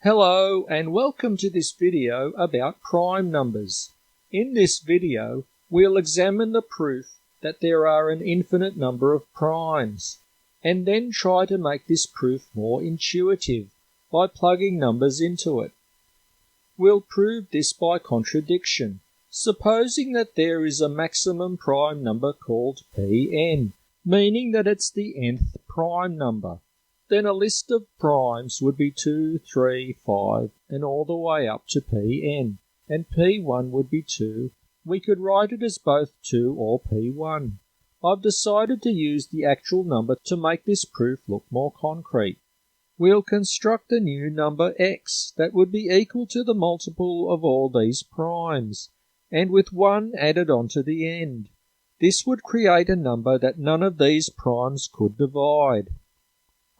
Hello and welcome to this video about prime numbers. In this video, we'll examine the proof that there are an infinite number of primes, and then try to make this proof more intuitive by plugging numbers into it. We'll prove this by contradiction, supposing that there is a maximum prime number called Pn, meaning that it's the nth prime number. Then a list of primes would be 2, 3, 5, and all the way up to Pn, and P1 would be 2. We could write it as both 2 or P1. I've decided to use the actual number to make this proof look more concrete. We'll construct a new number x that would be equal to the multiple of all these primes, and with 1 added onto the end. This would create a number that none of these primes could divide.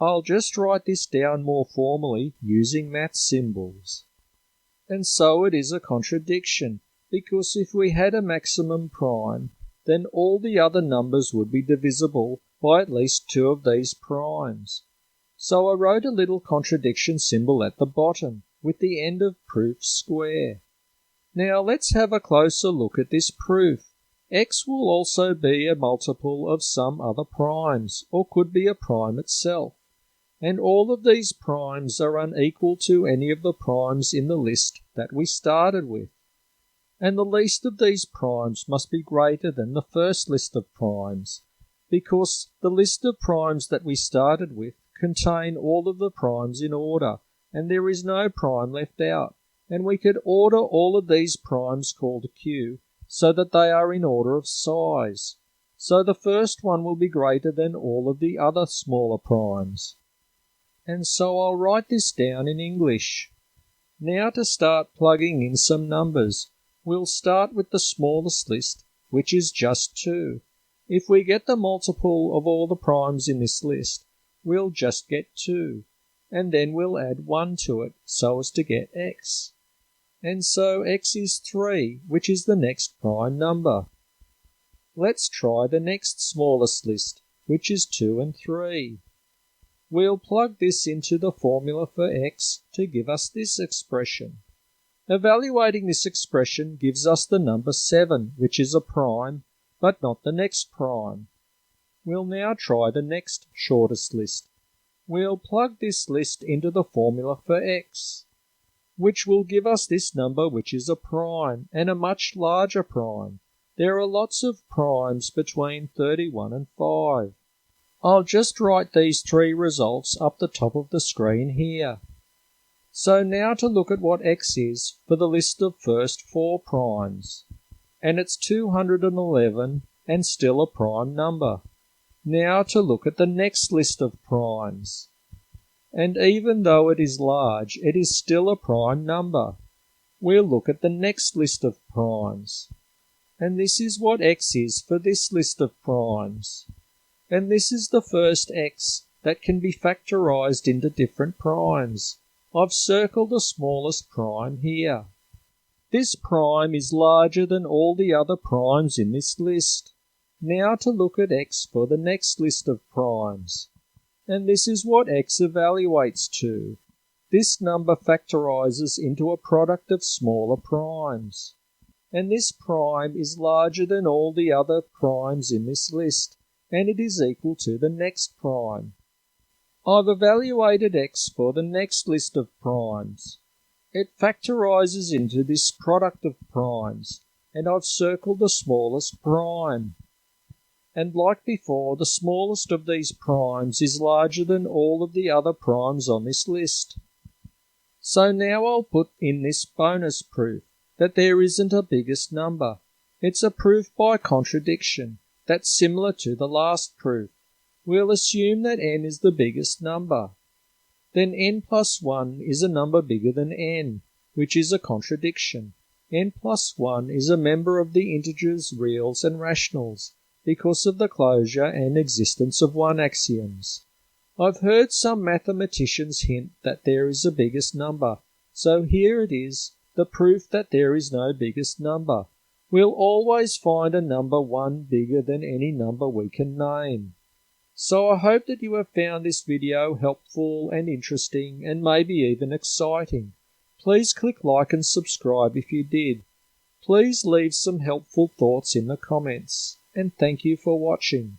I'll just write this down more formally using math symbols. And so it is a contradiction, because if we had a maximum prime, then all the other numbers would be divisible by at least 2 of these primes. So I wrote a little contradiction symbol at the bottom, with the end of proof square. Now let's have a closer look at this proof. X will also be a multiple of some other primes, or could be a prime itself. And all of these primes are unequal to any of the primes in the list that we started with. And the least of these primes must be greater than the first list of primes, because the list of primes that we started with contain all of the primes in order, and there is no prime left out. And we could order all of these primes called Q so that they are in order of size. So the first one will be greater than all of the other smaller primes. And so I'll write this down in English. Now to start plugging in some numbers, we'll start with the smallest list, which is just 2. If we get the multiple of all the primes in this list, we'll just get 2, and then we'll add 1 to it so as to get x. And so x is 3, which is the next prime number. Let's try the next smallest list, which is 2 and 3. We'll plug this into the formula for x to give us this expression. Evaluating this expression gives us the number 7, which is a prime, but not the next prime. We'll now try the next shortest list. We'll plug this list into the formula for x, which will give us this number, which is a prime, and a much larger prime. There are lots of primes between 31 and 5. I'll just write these 3 results up the top of the screen here. So now to look at what x is for the list of first 4 primes. And it's 211 and still a prime number. Now to look at the next list of primes. And even though it is large, it is still a prime number. We'll look at the next list of primes. And this is what x is for this list of primes. And this is the first x that can be factorized into different primes. I've circled the smallest prime here. This prime is larger than all the other primes in this list. Now to look at x for the next list of primes. And this is what x evaluates to. This number factorizes into a product of smaller primes. And this prime is larger than all the other primes in this list, and it is equal to the next prime. I've evaluated x for the next list of primes. It factorizes into this product of primes, and I've circled the smallest prime. And like before, the smallest of these primes is larger than all of the other primes on this list. So now I'll put in this bonus proof that there isn't a biggest number. It's a proof by contradiction. That's similar to the last proof. We'll assume that n is the biggest number. Then n plus 1 is a number bigger than n, which is a contradiction. N plus 1 is a member of the integers, reals, and rationals, because of the closure and existence of 1 axioms. I've heard some mathematicians hint that there is a biggest number, so here it is, the proof that there is no biggest number. We'll always find a number 1 bigger than any number we can name. So I hope that you have found this video helpful and interesting and maybe even exciting. Please click like and subscribe if you did. Please leave some helpful thoughts in the comments, and thank you for watching.